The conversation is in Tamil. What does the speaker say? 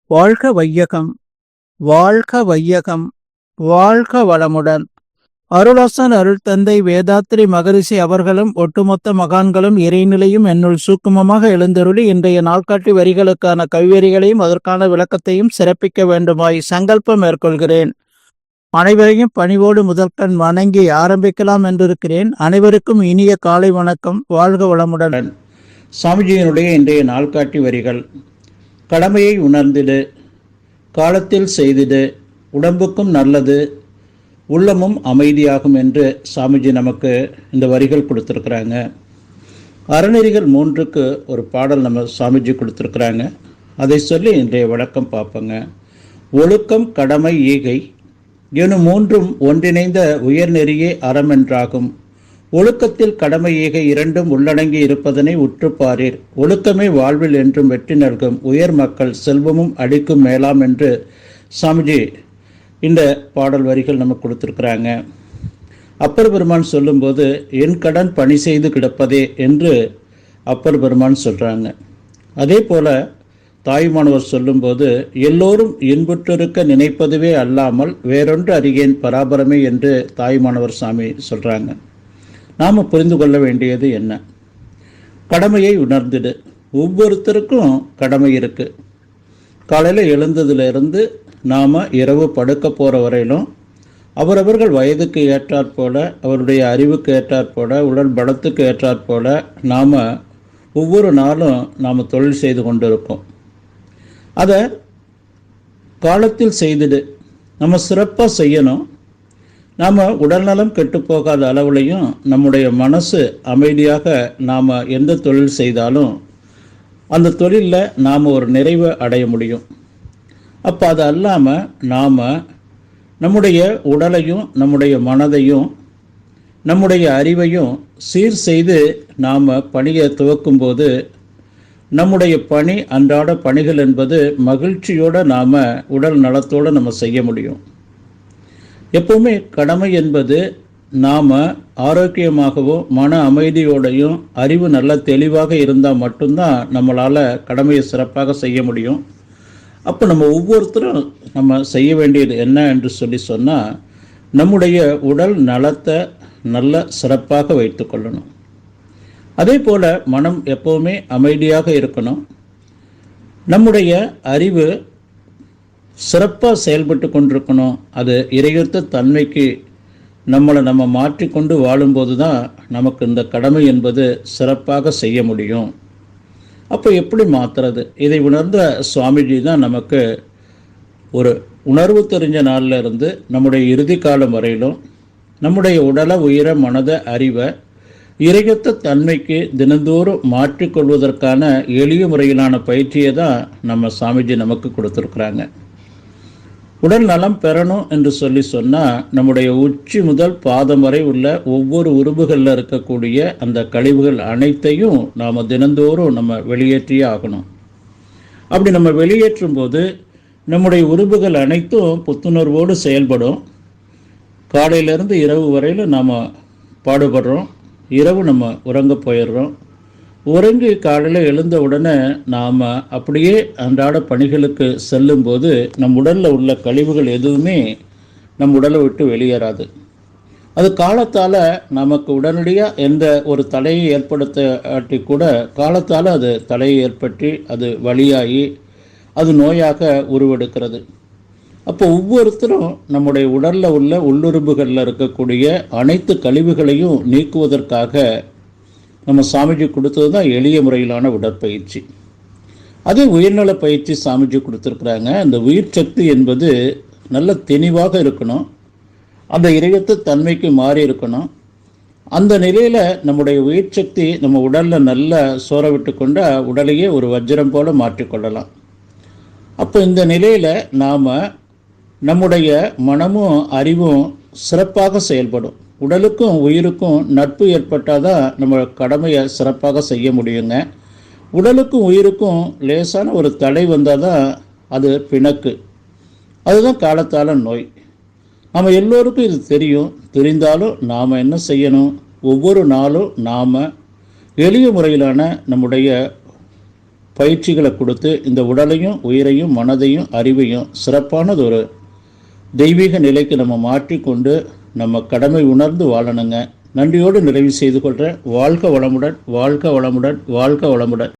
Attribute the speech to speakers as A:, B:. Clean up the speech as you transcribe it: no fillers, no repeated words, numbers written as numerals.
A: வாழ்க வையகம், வாழ்க வையகம், வாழ்க வளமுடன். அருளாசன் அருள் தந்தை வேதாத்ரி மகரிஷி அவர்களும் ஒட்டுமொத்த மகான்களும் இறைநிலையும் என்னுள் சூக்குமமாக எழுந்தருளி இன்றைய நாள்காட்டி வரிகளுக்கான கவிவரிகளையும் அதற்கான விளக்கத்தையும் சிறப்பிக்க வேண்டுமாய் சங்கல்பம் மேற்கொள்கிறேன். அனைவரையும் பணிவோடு முதற்கண் வணங்கி ஆரம்பிக்கலாம் என்றிருக்கிறேன். அனைவருக்கும் இனிய காலை வணக்கம். வாழ்க வளமுடன்.
B: சாமிஜியினுடைய இன்றைய நாள்காட்டி வரிகள்: கடமையை உணர்ந்திடு, காலத்தில் செய்திடு, உடம்புக்கும் நல்லது, உள்ளமும் அமைதியாகும் என்று சாமிஜி நமக்கு இந்த வரிகள் கொடுத்துருக்குறாங்க. அறநெறிகள் 3க்கு ஒரு பாடல் நம்ம சாமிஜி கொடுத்துருக்குறாங்க. அதை சொல்லி இன்றைய விளக்கம் பார்ப்போங்க. ஒழுக்கம், கடமை, ஈகை எனும் 3ம் ஒன்றிணைந்த உயர்நெறியே அறமென்றாகும். ஒழுக்கத்தில் கடமை, ஈகை 2ம் உள்ளடங்கி இருப்பதனை உற்றுப்பாரீர். ஒழுக்கமே வாழ்வில் என்றும் வெற்றி நல்கும். உயர் மக்கள் செல்வமும் அளிக்கும் மேலாம் என்று சாமிஜி இந்த பாடல் வரிகள் நமக்கு கொடுத்துருக்குறாங்க. அப்பர் பெருமான் சொல்லும்போது என் கடன் பணி செய்து கிடப்பதே என்று அப்பர் பெருமான் சொல்கிறாங்க. அதே போல் தாயுமானவர் சொல்லும்போது எல்லோரும் இன்புற்றிருக்க நினைப்பதுவே அல்லாமல் வேறொன்று அறியேன் பராபரமே என்று தாயுமானவர் சாமி சொல்கிறாங்க. நாம் புரிந்து கொள்ள வேண்டியது என்ன? கடமையை உணர்ந்துடு. ஒவ்வொருத்தருக்கும் கடமை இருக்குது. காலையில் எழுந்ததுலேருந்து நாம் இரவு படுக்க போகிற வரையிலும் அவரவர்கள் வயதுக்கு ஏற்றாற்போல், அவருடைய அறிவுக்கு ஏற்றாற்போல், உடல் பலத்துக்கு ஏற்றாற்போல் நாம் ஒவ்வொரு நாளும் நாம் தொழில் செய்து கொண்டிருக்கோம். அதை காலத்தில் செய்துடு. நம்ம சிறப்பாக செய்யணும். நாம் உடல்நலம் கெட்டுப்போகாத அளவுலையும் நம்முடைய மனசு அமைதியாக நாம் எந்த தொழில் செய்தாலும் அந்த தொழிலில் நாம் ஒரு நிறைவை அடைய முடியும். அப்போ அது அல்லாமல் நாம் நம்முடைய உடலையும் நம்முடைய மனதையும் நம்முடைய அறிவையும் சீர் செய்து நாம் பணியை துவக்கும்போது நம்முடைய பணி, அன்றாட பணிகள் என்பது மகிழ்ச்சியோடு நாம் உடல் நலத்தோடு நம்ம செய்ய முடியும். எப்பவுமே கடமை என்பது நாம் ஆரோக்கியமாகவும் மன அமைதியோடையும் அறிவு நல்ல தெளிவாக இருந்தால் மட்டும்தான் நம்மளால் கடமையை சிறப்பாக செய்ய முடியும். அப்போ நம்ம ஒவ்வொருத்தரும் நம்ம செய்ய வேண்டியது என்ன என்று சொன்னால் நம்முடைய உடல் நலத்தை நல்ல சிறப்பாக வைத்து கொள்ளணும். அதே போல் மனம் எப்போவுமே அமைதியாக இருக்கணும். நம்முடைய அறிவு சிறப்பாக செயல்பட்டு கொண்டிருக்கணும். அது இறையொத்த தன்மைக்கு நம்ம மாற்றிக்கொண்டு வாழும்போது தான் நமக்கு இந்த கடமை என்பது சிறப்பாக செய்ய முடியும். அப்போ எப்படி மாற்றுறது? இதை உணர்ந்த சுவாமிஜி தான் நமக்கு ஒரு உணர்வு தெரிஞ்ச நாளில் இருந்து நம்முடைய இறுதி காலம் வரையிலும் நம்முடைய உடலை, உயிரை, மனதை, அறிவை இறையொத்த தன்மைக்கு தினந்தோறும் மாற்றிக்கொள்வதற்கான எளிய முறையிலான பயிற்சியை தான் நம்ம சாமிஜி நமக்கு கொடுத்துருக்குறாங்க. உடல் நலம் பெறணும் என்று சொன்னால் நம்முடைய உச்சி முதல் பாதம் வரை உள்ள ஒவ்வொரு உறுப்புகளில் இருக்கக்கூடிய அந்த கழிவுகள் அனைத்தையும் நாம் தினந்தோறும் நம்ம வெளியேற்றியே ஆகணும். அப்படி நம்ம வெளியேற்றும் போது நம்முடைய உறுப்புகள் அனைத்தும் புத்துணர்வோடு செயல்படும். காலையிலேருந்து இரவு வரையில் நாம் பாடுபடுறோம். இரவு நம்ம உறங்க போயிடுறோம். உறங்கி காலையில் எழுந்த உடனே நாம் அப்படியே அன்றாட பணிகளுக்கு செல்லும்போது நம் உடலில் உள்ள கழிவுகள் எதுவுமே நம் உடலை விட்டு வெளியேறாது. அது காலத்தால் நமக்கு உடனடியாக எந்த ஒரு தலையை ஏற்படுத்தாட்டி கூட காலத்தால் அது தலையை ஏற்பட்டு அது வலியாகி அது நோயாக உருவெடுக்கிறது. அப்போ ஒவ்வொருத்தரும் நம்முடைய உடலில் உள்ள உள்ளுறுப்புகளில் இருக்கக்கூடிய அனைத்து கழிவுகளையும் நீக்குவதற்காக நம்ம சாமிஜி கொடுத்தது தான் எளிய முறையிலான உடற்பயிற்சி. அதே உயிர்நல பயிற்சி சாமிஜி கொடுத்துருக்குறாங்க. அந்த உயிர் சக்தி என்பது நல்ல தெளிவாக இருக்கணும். அந்த இறையத்த தன்மைக்கு மாறி இருக்கணும். அந்த நிலையில் நம்முடைய உயிர் சக்தி நம்ம உடலில் நல்லா சோற விட்டு கொண்டு உடலையே ஒரு வஜ்ரம் போல மாற்றிக்கொள்ளலாம். அப்போ இந்த நிலையில் நாம் நம்முடைய மனமும் அறிவும் சிறப்பாக செயல்படும். உடலுக்கும் உயிருக்கும் நட்பு ஏற்பட்டால் தான் நம்ம கடமையை சிறப்பாக செய்ய முடியுங்க. உடலுக்கும் உயிருக்கும் லேசான ஒரு தடை வந்தால் தான் அது பிணக்கு. அதுதான் காலத்தால் நோய். நம்ம எல்லோருக்கும் இது தெரியும். தெரிந்தாலும் நாம் என்ன செய்யணும்? ஒவ்வொரு நாளும் நாம் எளிய முறையிலான நம்முடைய பயிற்சிகளை கொடுத்து இந்த உடலையும் உயிரையும் மனதையும் அறிவையும் சிறப்பானதொரு தெய்வீக நிலைக்கு நம்ம மாற்றிக்கொண்டு நம்ம கடமை உணர்ந்து வாழணுங்க. நன்றியோடு நிறைவு செய்து கொள்கிறேன். வாழ்க வளமுடன், வாழ்க வளமுடன், வாழ்க வளமுடன்.